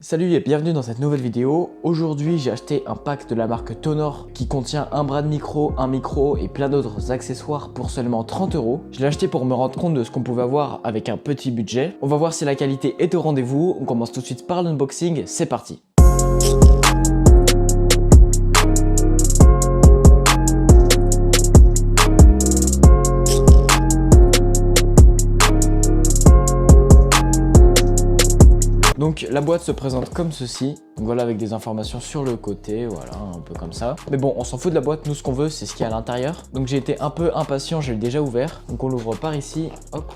Salut et bienvenue dans cette nouvelle vidéo. Aujourd'hui j'ai acheté un pack de la marque Tonor qui contient un bras de micro, un micro et plein d'autres accessoires pour seulement 30 €. Je l'ai acheté pour me rendre compte de ce qu'on pouvait avoir avec un petit budget. On va voir si la qualité est au rendez-vous. On commence tout de suite par l'unboxing, c'est parti. Donc la boîte se présente comme ceci, donc voilà, avec des informations sur le côté, voilà, un peu comme ça. Mais bon, on s'en fout de la boîte, nous ce qu'on veut c'est ce qu'il y a à l'intérieur. Donc j'ai été un peu impatient, je l'ai déjà ouvert, donc on l'ouvre par ici, hop.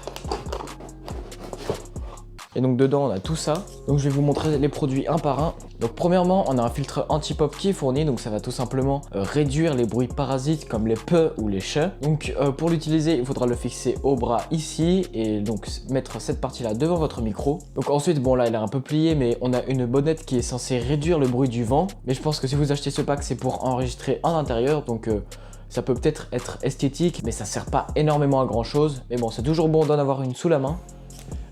Et donc dedans on a tout ça, donc je vais vous montrer les produits un par un. Donc premièrement on a un filtre anti-pop qui est fourni, donc ça va tout simplement réduire les bruits parasites comme les P ou les CH. Donc pour l'utiliser il faudra le fixer au bras ici et donc mettre cette partie là devant votre micro. Donc ensuite bon là il est un peu plié mais on a une bonnette qui est censée réduire le bruit du vent. Mais je pense que si vous achetez ce pack c'est pour enregistrer en intérieur, donc ça peut peut-être être esthétique mais ça sert pas énormément à grand chose. Mais bon c'est toujours bon d'en avoir une sous la main.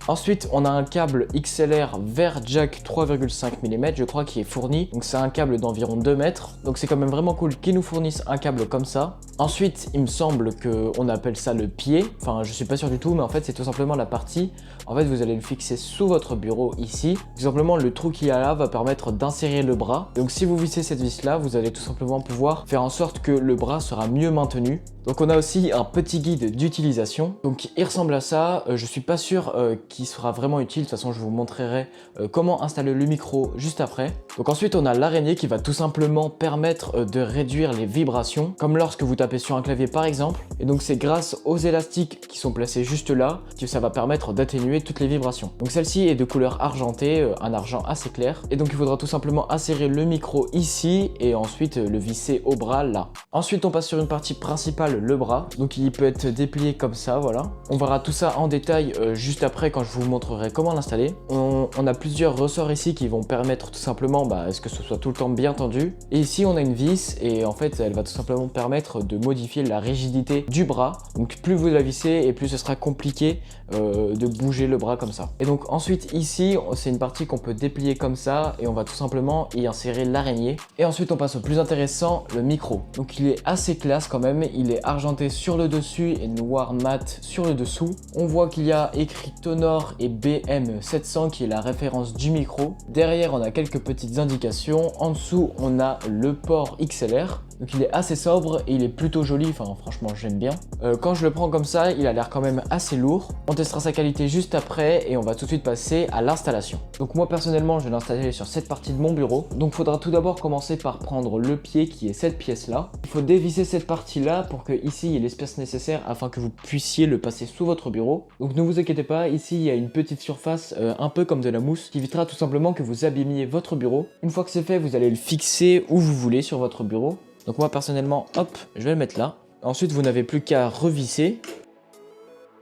Ensuite, on a un câble XLR vers jack 3,5 mm, je crois, qui est fourni. Donc c'est un câble d'environ 2 mètres. Donc c'est quand même vraiment cool qu'ils nous fournissent un câble comme ça. Ensuite, il me semble qu'on appelle ça le pied. Enfin, je suis pas sûr du tout, mais en fait, c'est tout simplement la partie. En fait, vous allez le fixer sous votre bureau ici. Tout simplement, le trou qu'il y a là va permettre d'insérer le bras. Donc si vous vissez cette vis là, vous allez tout simplement pouvoir faire en sorte que le bras sera mieux maintenu. Donc on a aussi un petit guide d'utilisation. Donc il ressemble à ça. Je suis pas sûr qu'il sera vraiment utile. De toute façon, je vous montrerai comment installer le micro juste après. Donc ensuite, on a l'araignée qui va tout simplement permettre de réduire les vibrations, comme lorsque vous tapez sur un clavier par exemple. Et donc c'est grâce aux élastiques qui sont placés juste là que ça va permettre d'atténuer toutes les vibrations. Donc celle-ci est de couleur argentée, un argent assez clair. Et donc il faudra tout simplement insérer le micro ici et ensuite le visser au bras là. Ensuite, on passe sur une partie principale, le bras. Donc il peut être déplié comme ça, voilà. On verra tout ça en détail juste après quand je vous montrerai comment l'installer. On a plusieurs ressorts ici qui vont permettre tout simplement à ce que ce soit tout le temps bien tendu. Et ici on a une vis et en fait elle va tout simplement permettre de modifier la rigidité du bras. Donc plus vous la vissez et plus ce sera compliqué de bouger le bras comme ça. Et donc ensuite ici c'est une partie qu'on peut déplier comme ça et on va tout simplement y insérer l'araignée. Et ensuite on passe au plus intéressant, le micro. Donc il est assez classe quand même, il est argenté sur le dessus et noir mat sur le dessous. On voit qu'il y a écrit Tonor et BM700 qui est la référence du micro. Derrière on a quelques petites indications. En dessous on a le port XLR. Donc il est assez sobre et il est plutôt joli, enfin franchement j'aime bien. Quand je le prends comme ça, il a l'air quand même assez lourd. On testera sa qualité juste après et on va tout de suite passer à l'installation. Donc moi personnellement je vais l'installer sur cette partie de mon bureau. Donc il faudra tout d'abord commencer par prendre le pied qui est cette pièce là. Il faut dévisser cette partie là pour que ici il y ait l'espace nécessaire afin que vous puissiez le passer sous votre bureau. Donc ne vous inquiétez pas, ici il y a une petite surface un peu comme de la mousse qui évitera tout simplement que vous abîmiez votre bureau. Une fois que c'est fait, vous allez le fixer où vous voulez sur votre bureau. Donc moi personnellement, hop, je vais le mettre là. Ensuite, vous n'avez plus qu'à revisser.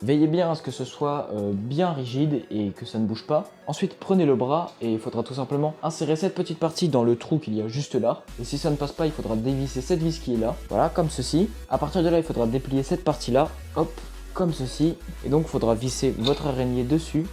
Veillez bien à ce que ce soit bien rigide et que ça ne bouge pas. Ensuite, prenez le bras et il faudra tout simplement insérer cette petite partie dans le trou qu'il y a juste là. Et si ça ne passe pas, il faudra dévisser cette vis qui est là. Voilà, comme ceci. À partir de là, il faudra déplier cette partie là. Hop, comme ceci. Et donc, il faudra visser votre araignée dessus.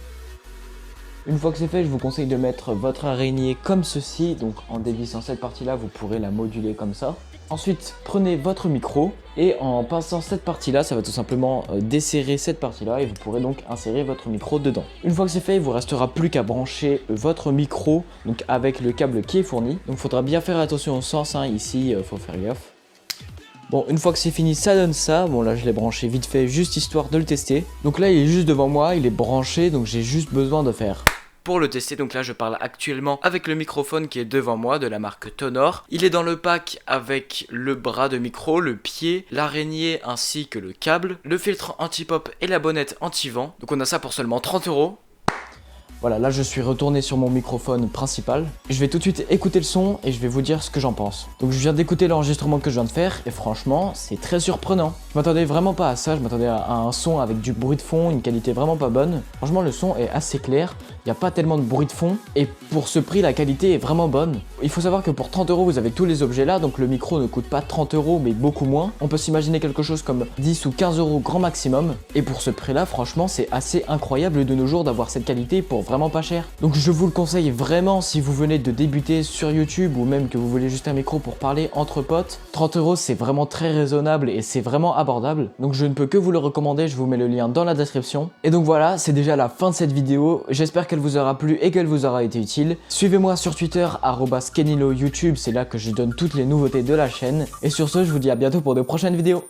Une fois que c'est fait, je vous conseille de mettre votre araignée comme ceci. Donc en dévissant cette partie là, vous pourrez la moduler comme ça. Ensuite, prenez votre micro et en pinçant cette partie-là, ça va tout simplement desserrer cette partie-là et vous pourrez donc insérer votre micro dedans. Une fois que c'est fait, il vous restera plus qu'à brancher votre micro donc avec le câble qui est fourni. Donc il faudra bien faire attention au sens, hein. Ici, faut faire gaffe. Bon, une fois que c'est fini, ça donne ça. Bon, là, je l'ai branché vite fait, juste histoire de le tester. Donc là, il est juste devant moi, il est branché, donc j'ai juste besoin de faire... Pour le tester, donc là je parle actuellement avec le microphone qui est devant moi de la marque Tonor. Il est dans le pack avec le bras de micro, le pied, l'araignée ainsi que le câble, le filtre anti-pop et la bonnette anti-vent. Donc on a ça pour seulement 30 €. Voilà, là je suis retourné sur mon microphone principal. Je vais tout de suite écouter le son et je vais vous dire ce que j'en pense. Donc je viens d'écouter l'enregistrement que je viens de faire et franchement c'est très surprenant. Je m'attendais vraiment pas à ça, je m'attendais à un son avec du bruit de fond, une qualité vraiment pas bonne. Franchement le son est assez clair, il n'y a pas tellement de bruit de fond et pour ce prix la qualité est vraiment bonne. Il faut savoir que pour 30 € vous avez tous les objets là, donc le micro ne coûte pas 30 € mais beaucoup moins. On peut s'imaginer quelque chose comme 10 ou 15 € grand maximum et pour ce prix là franchement c'est assez incroyable de nos jours d'avoir cette qualité pour vraiment pas cher. Donc je vous le conseille vraiment si vous venez de débuter sur YouTube ou même que vous voulez juste un micro pour parler entre potes. 30 € c'est vraiment très raisonnable et c'est vraiment abordable. Donc je ne peux que vous le recommander, je vous mets le lien dans la description. Et donc voilà, c'est déjà la fin de cette vidéo. J'espère qu'elle vous aura plu et qu'elle vous aura été utile. Suivez-moi sur Twitter @kenilo YouTube, c'est là que je donne toutes les nouveautés de la chaîne. Et sur ce, je vous dis à bientôt pour de prochaines vidéos.